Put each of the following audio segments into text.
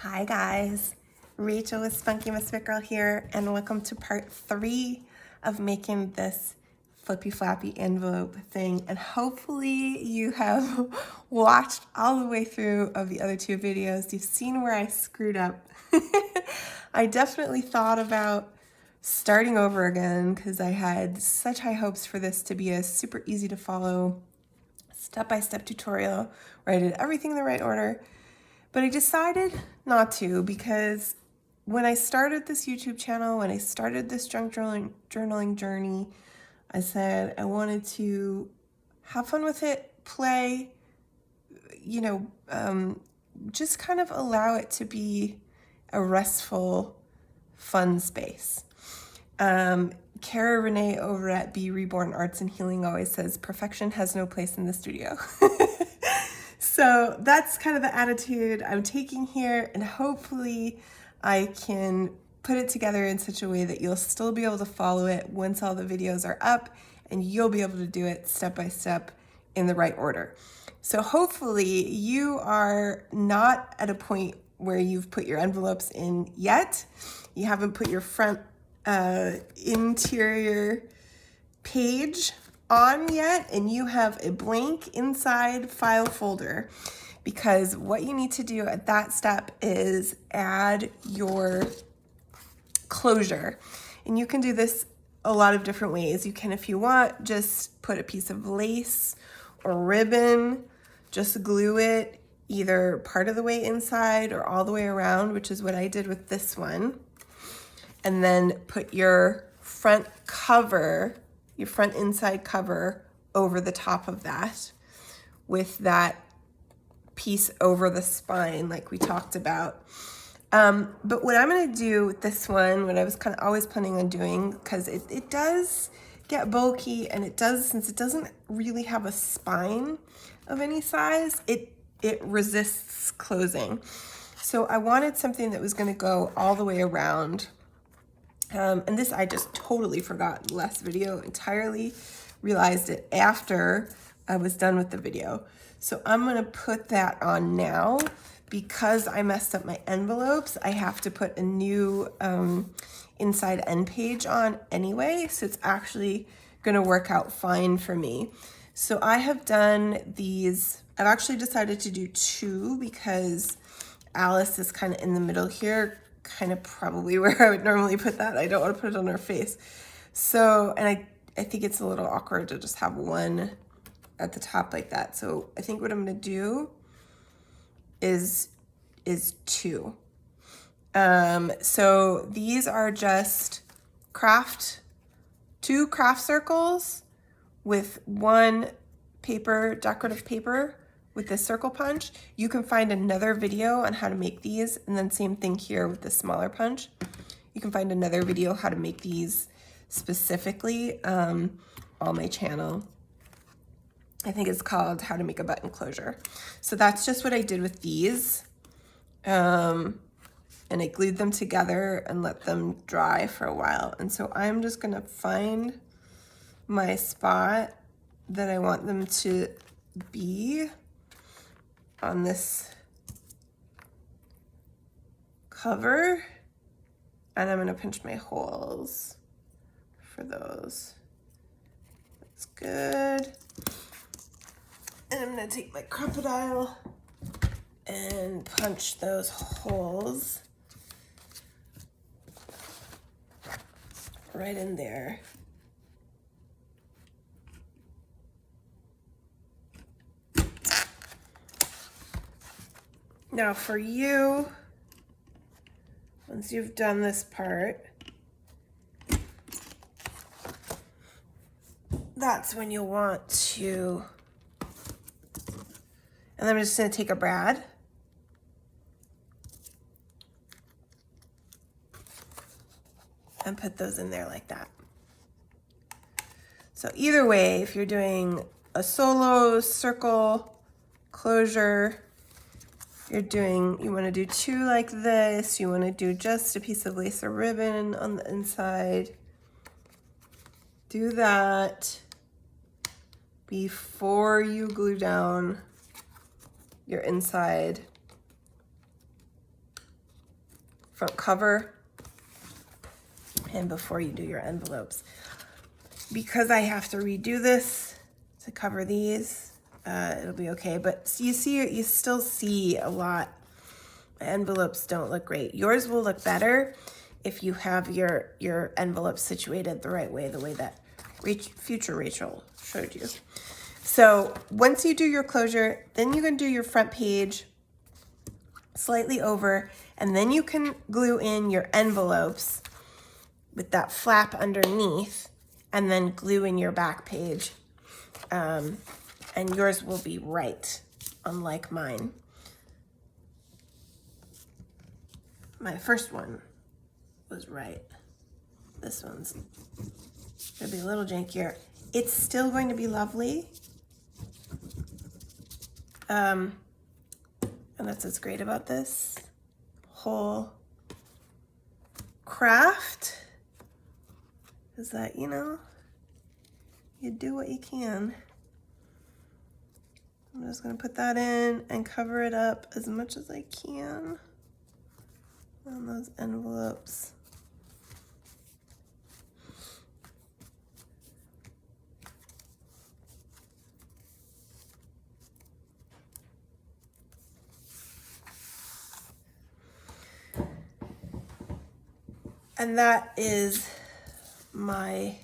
Hi guys, Rachel with Spunky Misfit Girl here, and welcome to part 3 of making this flippy flappy envelope thing. And hopefully you have watched all the way through of the other 2 videos. You've seen where I screwed up. I definitely thought about starting over again because I had such high hopes for this to be a super easy to follow step-by-step tutorial where I did everything in the right order. But I decided not to because when I started this YouTube channel, when I started this junk journaling journey, I said I wanted to have fun with it, play, just kind of allow it to be a restful, fun space. Cara Renee over at Be Reborn Arts and Healing always says, perfection has no place in the studio. So that's kind of the attitude I'm taking here, and hopefully I can put it together in such a way that you'll still be able to follow it once all the videos are up, and you'll be able to do it step by step in the right order. So hopefully you are not at a point where you've put your envelopes in yet. You haven't put your front interior page on yet, and you have a blank inside file folder, because what you need to do at that step is add your closure. And you can do this a lot of different ways. You can, if you want, just put a piece of lace or ribbon, just glue it either part of the way inside or all the way around, which is what I did with this one. And then put your front cover, your front inside cover over the top of that with that piece over the spine like we talked about. But what I'm gonna do with this one, what I was kind of always planning on doing, because it does get bulky, and it does, since it doesn't really have a spine of any size, it resists closing. So I wanted something that was gonna go all the way around. And this I just totally forgot last video entirely, realized it after I was done with the video. So I'm gonna put that on now. Because I messed up my envelopes, I have to put a new inside end page on anyway, so it's actually gonna work out fine for me. So I have done these, I've actually decided to do 2 because Alice is kind of in the middle here, kind of probably where I would normally put that. I don't want to put it on her face. So, and I think it's a little awkward to just have one at the top like that. So I think what I'm going to do is 2. So these are just 2 craft circles with 1 paper, decorative paper with this circle punch. You can find another video on how to make these, and then same thing here with the smaller punch. You can find another video how to make these specifically on my channel. I think it's called How to Make a Button Closure. So that's just what I did with these. And I glued them together and let them dry for a while. And so I'm just gonna find my spot that I want them to be on this cover, and I'm gonna pinch my holes for those. That's good. And I'm gonna take my crocodile and punch those holes right in there. Now for you, once you've done this part, that's when you'll want to, and I'm just gonna take a brad and put those in there like that. So either way, if you're doing a solo circle closure, you want to do 2 like this, you want to do just a piece of lace or ribbon on the inside, do that before you glue down your inside front cover and before you do your envelopes. Because I have to redo this to cover these, it'll be okay. But you still see a lot. The envelopes don't look great. Yours will look better if you have your envelopes situated the right way, the way that future Rachel showed you. So once you do your closure, then you can do your front page slightly over, and then you can glue in your envelopes with that flap underneath, and then glue in your back page. And yours will be right, unlike mine. My first one was right. This one's gonna be a little jankier. It's still going to be lovely. And that's what's great about this whole craft, is that, you know, you do what you can. I'm just gonna put that in and cover it up as much as I can on those envelopes. And that is my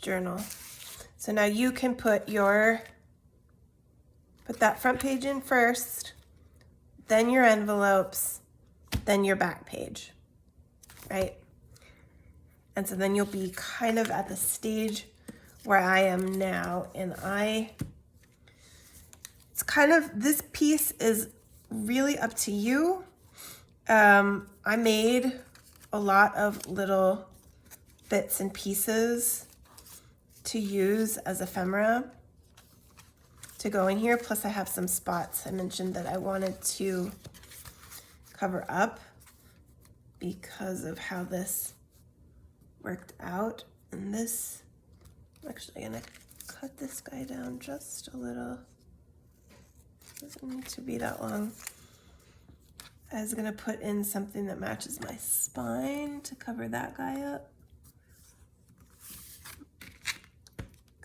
journal. So now you can put that front page in first, then your envelopes, then your back page, right? And so then you'll be kind of at the stage where I am now, and it's kind of, this piece is really up to you. I made a lot of little bits and pieces to use as ephemera to go in here. Plus I have some spots I mentioned that I wanted to cover up because of how this worked out. And this, I'm actually gonna cut this guy down just a little. Doesn't need to be that long. I was gonna put in something that matches my spine to cover that guy up.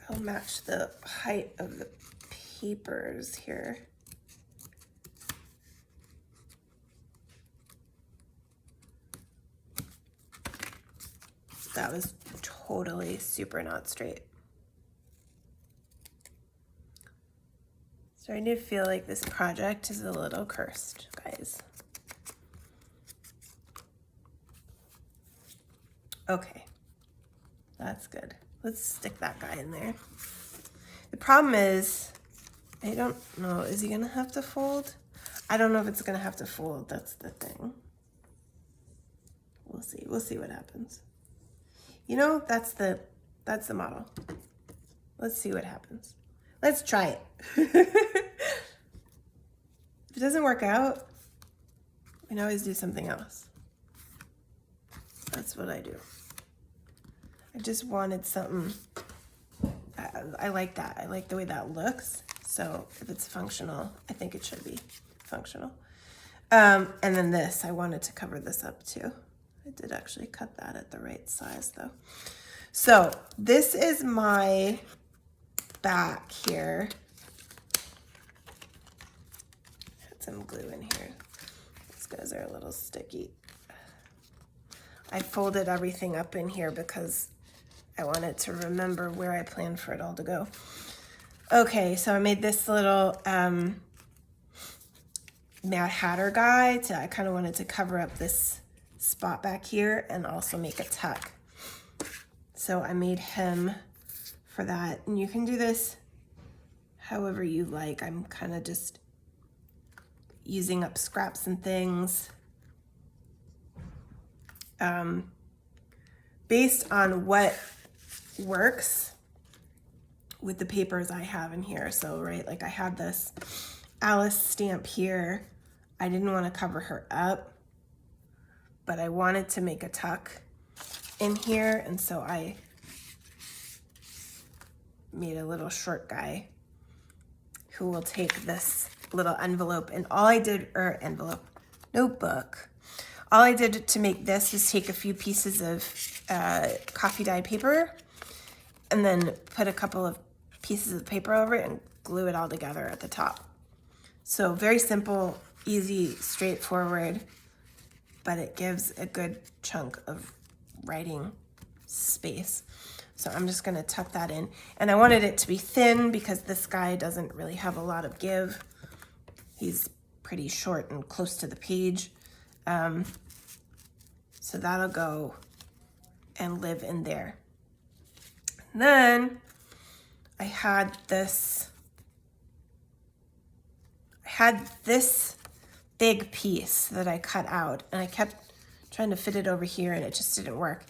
I'll match the height of the papers here. That was totally super not straight. Starting to feel like this project is a little cursed, guys. Okay, that's good. Let's stick that guy in there. The problem is, I don't know, is he gonna have to fold? I don't know if it's gonna have to fold, that's the thing. We'll see what happens. You know, that's the model. Let's see what happens. Let's try it. If it doesn't work out, we can always do something else. That's what I do. I just wanted something, I like that. I like the way that looks. So if it's functional, I think it should be functional. And then this, I wanted to cover this up too. I did actually cut that at the right size though. So this is my back here. Had some glue in here. These guys are a little sticky. I folded everything up in here because I wanted to remember where I planned for it all to go. Okay, so I made this little Mad Hatter guy. I kind of wanted to cover up this spot back here and also make a tuck. So I made him for that. And you can do this however you like. I'm kind of just using up scraps and things. Based on what works with the papers I have in here. So, right, like I have this Alice stamp here. I didn't want to cover her up, but I wanted to make a tuck in here. And so I made a little short guy who will take this little envelope, and all I did, or envelope, notebook. All I did to make this was take a few pieces of coffee dyed paper and then put a couple of pieces of paper over it and glue it all together at the top. So very simple, easy, straightforward, but it gives a good chunk of writing space. So I'm just gonna tuck that in. And I wanted it to be thin because this guy doesn't really have a lot of give. He's pretty short and close to the page. So that'll go and live in there. And then I had this big piece that I cut out, and I kept trying to fit it over here and it just didn't work.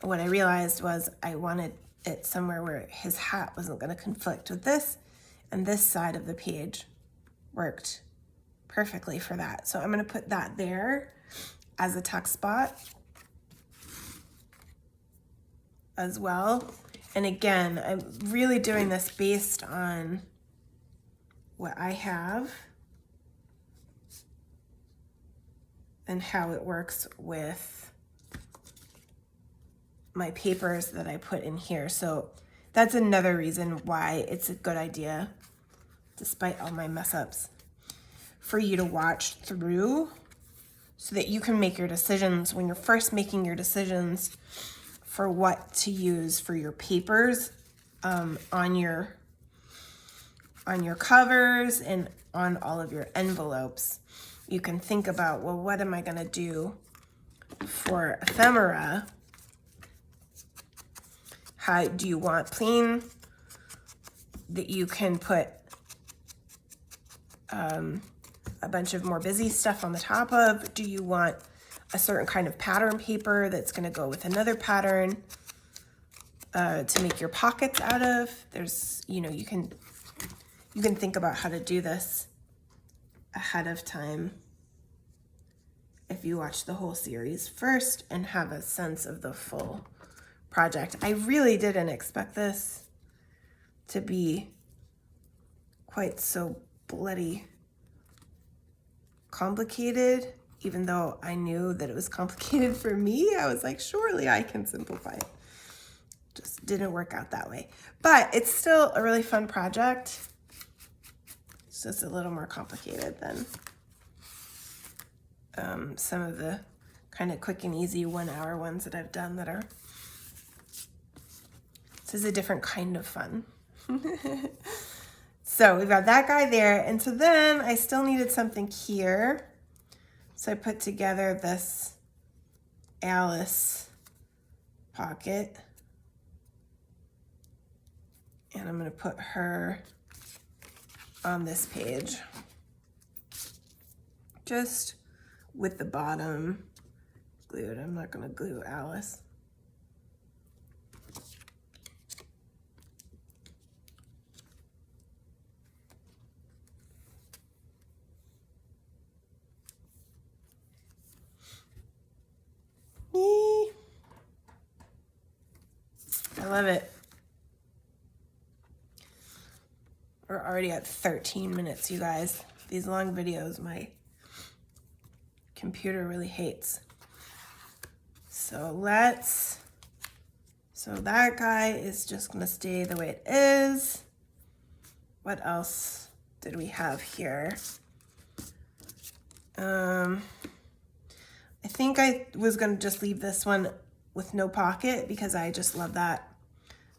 And what I realized was I wanted it somewhere where his hat wasn't going to conflict with this, and this side of the page worked perfectly for that. So I'm going to put that there as a tuck spot as well. And again, I'm really doing this based on what I have and how it works with my papers that I put in here. So that's another reason why it's a good idea, despite all my mess ups, for you to watch through so that you can make your decisions when you're first making your decisions for what to use for your papers on your covers and on all of your envelopes. You can think about, well, what am I going to do for ephemera? How do you want plain that you can put a bunch of more busy stuff on the top of? Do you want a certain kind of pattern paper that's going to go with another pattern to make your pockets out of? There's, you know, you can think about how to do this ahead of time if you watch the whole series first and have a sense of the full project. I really didn't expect this to be quite so bloody complicated, even though I knew that it was complicated for me. I was like, surely I can simplify it. Just didn't work out that way. But it's still a really fun project. It's just a little more complicated than some of the kind of quick and easy 1 hour ones that I've done that are, this is a different kind of fun. So we've got that guy there. And so then I still needed something here. So I put together this Alice pocket. And I'm going to put her on this page. Just with the bottom glued. I'm not going to glue Alice. I love it. We're already at 13 minutes, you guys. These long videos, my computer really hates. So that guy is just gonna stay the way it is. What else did we have here? I think I was gonna just leave this one with no pocket because I just love that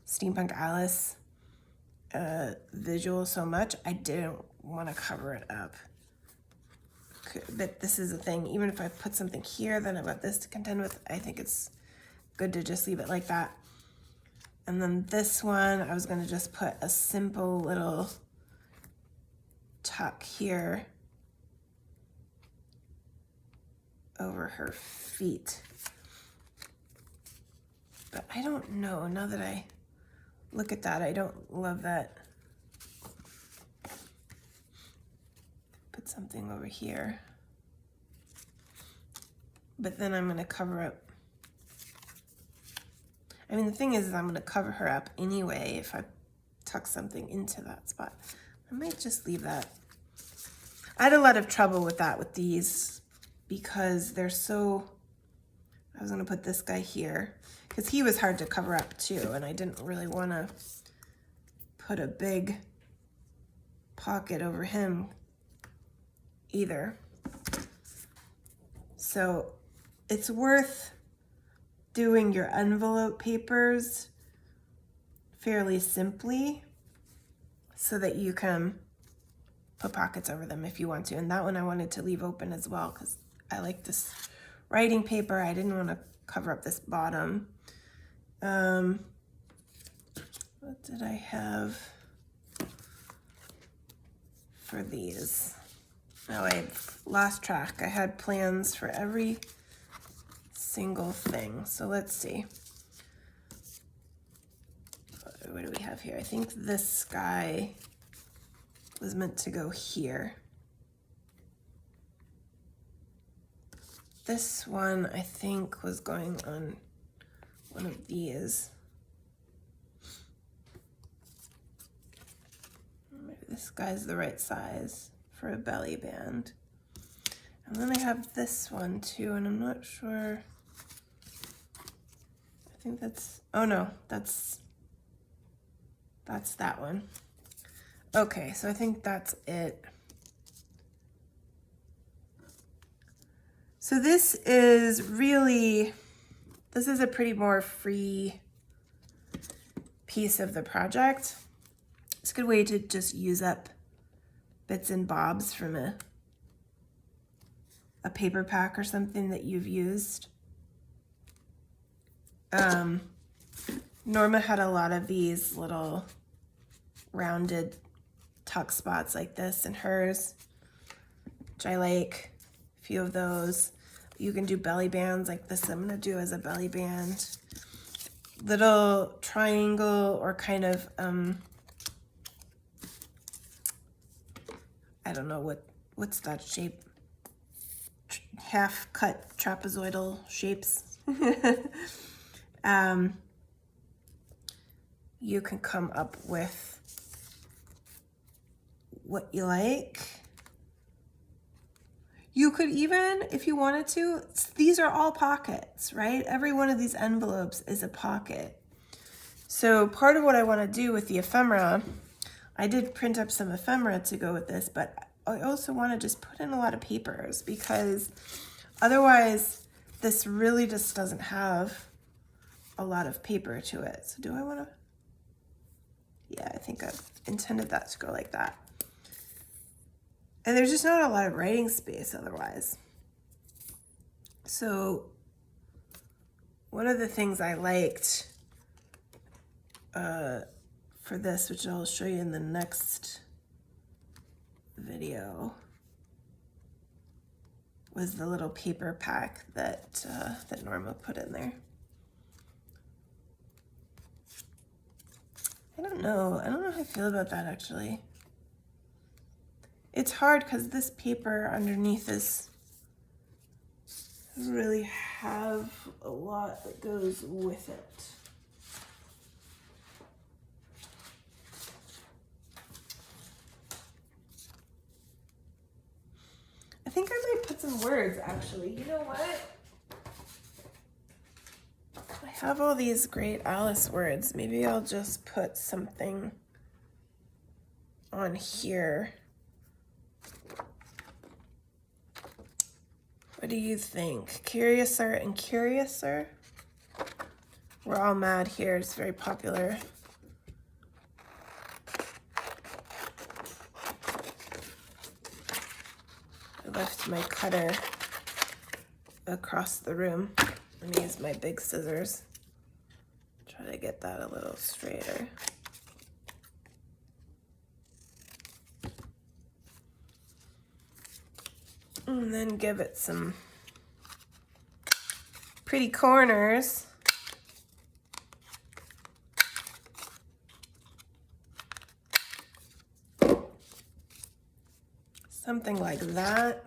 Steampunk Alice visual so much. I didn't want to cover it up. But this is the thing, even if I put something here, then I've got this to contend with. I think it's good to just leave it like that. And then this one, I was going to just put a simple little tuck here over her feet. But I don't know, now that I look at that, I don't love that. Put something over here. But then I'm going to cover up. I mean, the thing is I'm going to cover her up anyway if I tuck something into that spot. I might just leave that. I had a lot of trouble with that with these because they're so, I was gonna put this guy here because he was hard to cover up too, and I didn't really wanna put a big pocket over him either. So it's worth doing your envelope papers fairly simply so that you can put pockets over them if you want to. And that one I wanted to leave open as well because I like this writing paper. I didn't want to cover up this bottom. What did I have for these? Oh, I lost track. I had plans for every single thing. So let's see. What do we have here? I think this guy was meant to go here. This one I think was going on one of these. Maybe this guy's the right size for a belly band. And then I have this one too, and I'm not sure. I think that's, oh no, that's that one. Okay, so I think that's it. So this is a pretty more free piece of the project. It's a good way to just use up bits and bobs from a paper pack or something that you've used. Norma had a lot of these little rounded tuck spots like this in hers, which I like. A few of those. You can do belly bands like this I'm gonna do as a belly band. Little triangle or kind of, I don't know what's that shape? Half cut trapezoidal shapes. You can come up with what you like. You could even, if you wanted to, these are all pockets, right? Every one of these envelopes is a pocket. So part of what I want to do with the ephemera, I did print up some ephemera to go with this, but I also want to just put in a lot of papers because otherwise this really just doesn't have a lot of paper to it. So do I want to? Yeah, I think I've intended that to go like that. And there's just not a lot of writing space otherwise. So one of the things I liked for this, which I'll show you in the next video, was the little paper pack that that Norma put in there. I don't know how I feel about that actually. It's hard because this paper underneath is really have a lot that goes with it. I think I might put some words actually. You know what? I have all these great Alice words. Maybe I'll just put something on here. What do you think? Curiouser and Curiouser? We're all mad here. It's very popular. I left my cutter across the room. Let me use my big scissors. Try to get that a little straighter. And then give it some pretty corners. Something like that.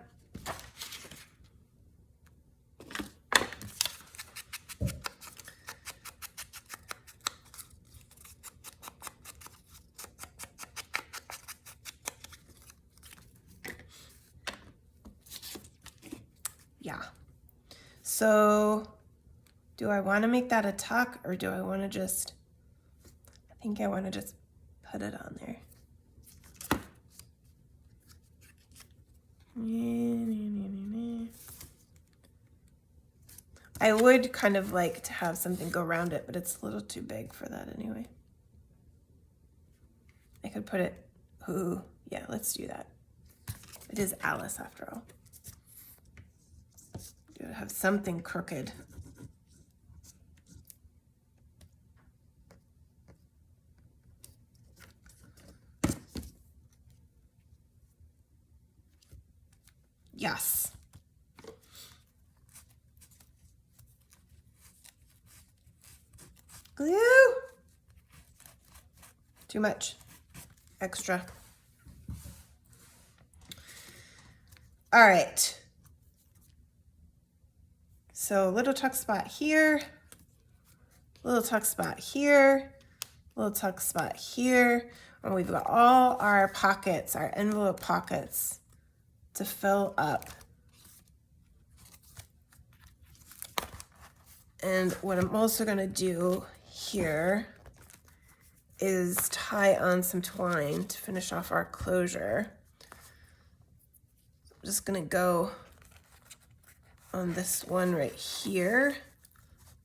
Yeah. So do I want to make that a tuck, or do I want to just, I think I want to just put it on there. I would kind of like to have something go around it, but it's a little too big for that anyway. I could put it, ooh, yeah, let's do that. It is Alice after all. You gotta have something crooked. Yes. Glue. Too much. Extra. All right. So little tuck spot here, little tuck spot here, little tuck spot here, and we've got all our pockets, our envelope pockets to fill up. And what I'm also gonna do here is tie on some twine to finish off our closure. I'm just gonna go on this one right here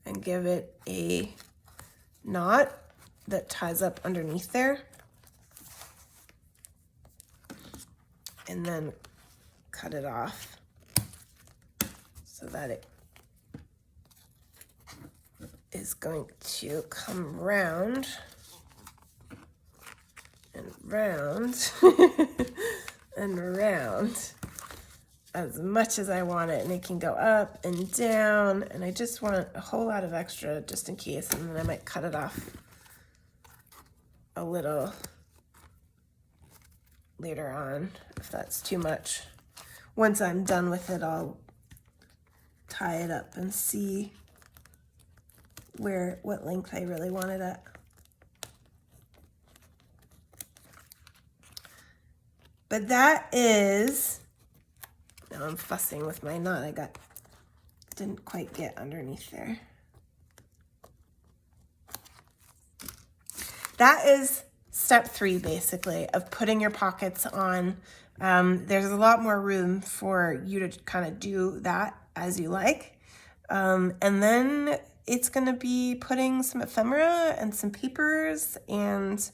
and give it a knot that ties up underneath there. And then cut it off so that it is going to come round and round and around as much as I want it, and it can go up and down, and I just want a whole lot of extra just in case, and then I might cut it off a little later on if that's too much. Once I'm done with it, I'll tie it up and see what length I really want it at. But that is, now I'm fussing with my knot. Didn't quite get underneath there. That is step 3, basically, of putting your pockets on. There's a lot more room for you to kind of do that as you like. And then it's going to be putting some ephemera and some papers and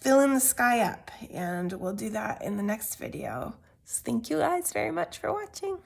filling the sky up. And we'll do that in the next video. So thank you guys very much for watching.